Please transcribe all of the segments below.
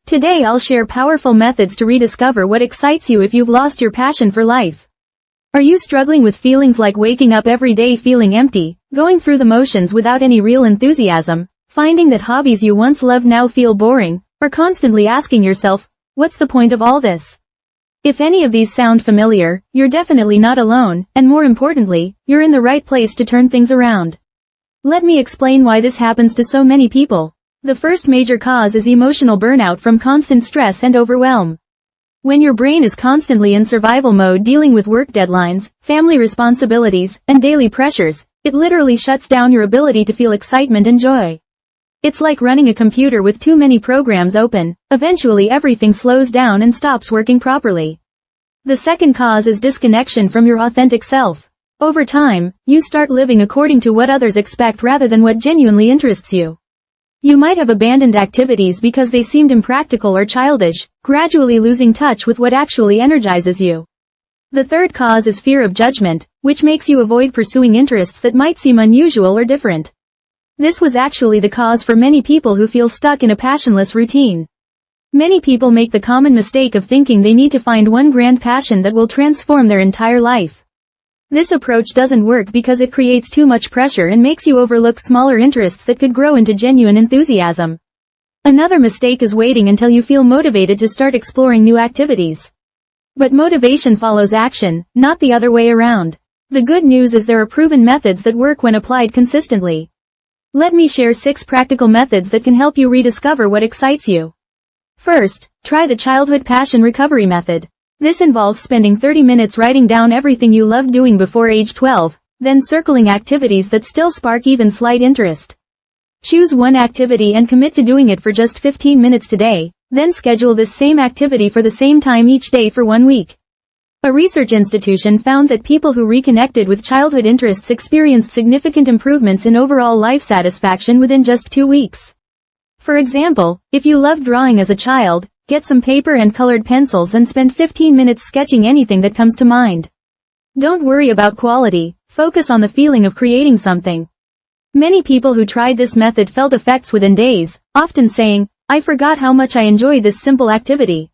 Today I'll share powerful methods to rediscover what excites you if you've lost your passion for life. Are you struggling with feelings like waking up every day feeling empty, going through the motions without any real enthusiasm, finding that hobbies you once loved now feel boring, or constantly asking yourself, what's the point of all this? If any of these sound familiar, you're definitely not alone, and more importantly, you're in the right place to turn things around. Let me explain why this happens to so many people. The first major cause is emotional burnout from constant stress and overwhelm. When your brain is constantly in survival mode dealing with work deadlines, family responsibilities, and daily pressures, it literally shuts down your ability to feel excitement and joy. It's like running a computer with too many programs open. Eventually everything slows down and stops working properly. The second cause is disconnection from your authentic self. Over time, you start living according to what others expect rather than what genuinely interests you. You might have abandoned activities because they seemed impractical or childish, gradually losing touch with what actually energizes you. The third cause is fear of judgment, which makes you avoid pursuing interests that might seem unusual or different. This was actually the cause for many people who feel stuck in a passionless routine. Many people make the common mistake of thinking they need to find one grand passion that will transform their entire life. This approach doesn't work because it creates too much pressure and makes you overlook smaller interests that could grow into genuine enthusiasm. Another mistake is waiting until you feel motivated to start exploring new activities. But motivation follows action, not the other way around. The good news is there are proven methods that work when applied consistently. Let me share 6 practical methods that can help you rediscover what excites you. First, try the childhood passion recovery method. This involves spending 30 minutes writing down everything you loved doing before age 12, then circling activities that still spark even slight interest. Choose one activity and commit to doing it for just 15 minutes today, then schedule this same activity for the same time each day for 1 week. A research institution found that people who reconnected with childhood interests experienced significant improvements in overall life satisfaction within just 2 weeks. For example, if you loved drawing as a child, get some paper and colored pencils and spend 15 minutes sketching anything that comes to mind. Don't worry about quality, focus on the feeling of creating something. Many people who tried this method felt effects within days, often saying, "I forgot how much I enjoyed this simple activity."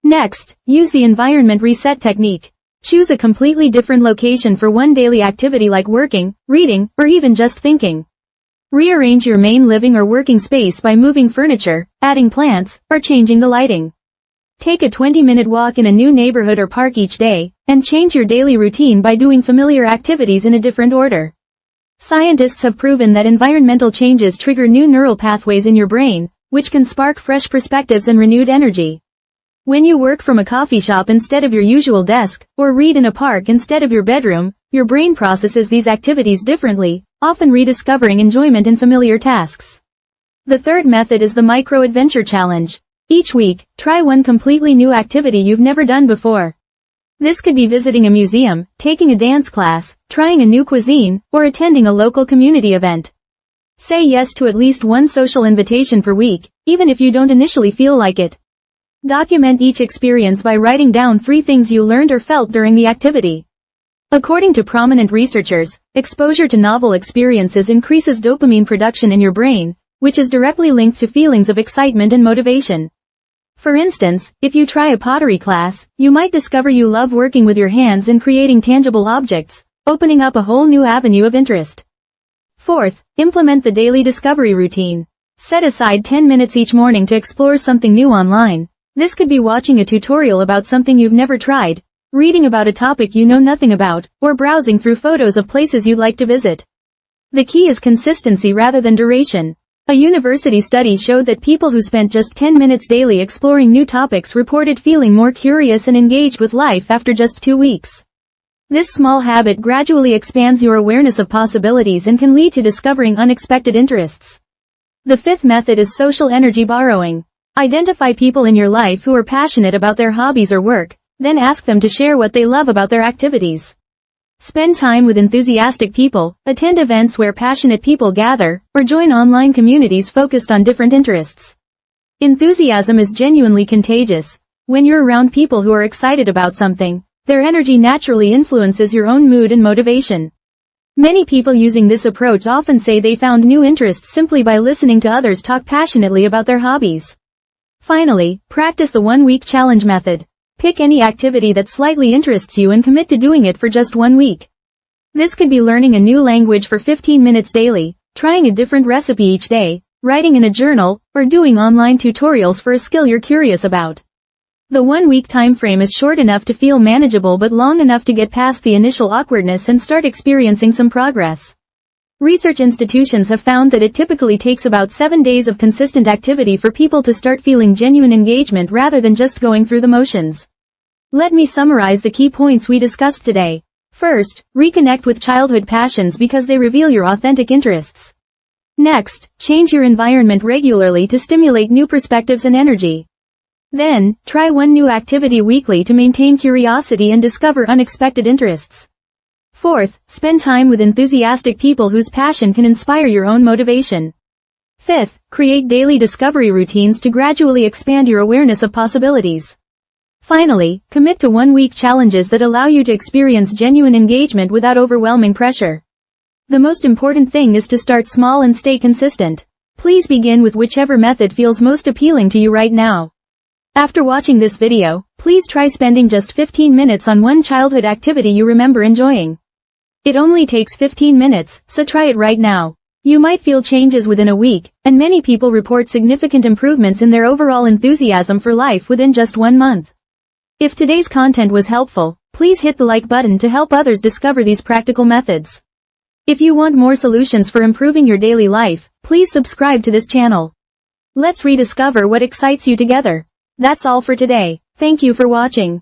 Next, use the environment reset technique. Choose a completely different location for one daily activity like working, reading, or even just thinking. Rearrange your main living or working space by moving furniture, adding plants, or changing the lighting. Take a 20-minute walk in a new neighborhood or park each day, and change your daily routine by doing familiar activities in a different order. Scientists have proven that environmental changes trigger new neural pathways in your brain, which can spark fresh perspectives and renewed energy. When you work from a coffee shop instead of your usual desk, or read in a park instead of your bedroom, your brain processes these activities differently, often rediscovering enjoyment in familiar tasks. The third method is the micro-adventure challenge. Each week, try one completely new activity you've never done before. This could be visiting a museum, taking a dance class, trying a new cuisine, or attending a local community event. Say yes to at least one social invitation per week, even if you don't initially feel like it. Document each experience by writing down 3 things you learned or felt during the activity. According to prominent researchers, exposure to novel experiences increases dopamine production in your brain, which is directly linked to feelings of excitement and motivation. For instance, if you try a pottery class, you might discover you love working with your hands and creating tangible objects, opening up a whole new avenue of interest. Fourth, implement the daily discovery routine. Set aside 10 minutes each morning to explore something new online. This could be watching a tutorial about something you've never tried, reading about a topic you know nothing about, or browsing through photos of places you'd like to visit. The key is consistency rather than duration. A university study showed that people who spent just 10 minutes daily exploring new topics reported feeling more curious and engaged with life after just 2 weeks. This small habit gradually expands your awareness of possibilities and can lead to discovering unexpected interests. The fifth method is social energy borrowing. Identify people in your life who are passionate about their hobbies or work, then ask them to share what they love about their activities. Spend time with enthusiastic people, attend events where passionate people gather, or join online communities focused on different interests. Enthusiasm is genuinely contagious. When you're around people who are excited about something, their energy naturally influences your own mood and motivation. Many people using this approach often say they found new interests simply by listening to others talk passionately about their hobbies. Finally, practice the 1-week challenge method. Pick any activity that slightly interests you and commit to doing it for just 1 week. This could be learning a new language for 15 minutes daily, trying a different recipe each day, writing in a journal, or doing online tutorials for a skill you're curious about. The 1-week time frame is short enough to feel manageable but long enough to get past the initial awkwardness and start experiencing some progress. Research institutions have found that it typically takes about 7 days of consistent activity for people to start feeling genuine engagement rather than just going through the motions. Let me summarize the key points we discussed today. First, reconnect with childhood passions because they reveal your authentic interests. Next, change your environment regularly to stimulate new perspectives and energy. Then, try one new activity weekly to maintain curiosity and discover unexpected interests. Fourth, spend time with enthusiastic people whose passion can inspire your own motivation. Fifth, create daily discovery routines to gradually expand your awareness of possibilities. Finally, commit to 1-week challenges that allow you to experience genuine engagement without overwhelming pressure. The most important thing is to start small and stay consistent. Please begin with whichever method feels most appealing to you right now. After watching this video, please try spending just 15 minutes on one childhood activity you remember enjoying. It only takes 15 minutes, so try it right now. You might feel changes within a week, and many people report significant improvements in their overall enthusiasm for life within just 1 month. If today's content was helpful, please hit the like button to help others discover these practical methods. If you want more solutions for improving your daily life, please subscribe to this channel. Let's rediscover what excites you together. That's all for today. Thank you for watching.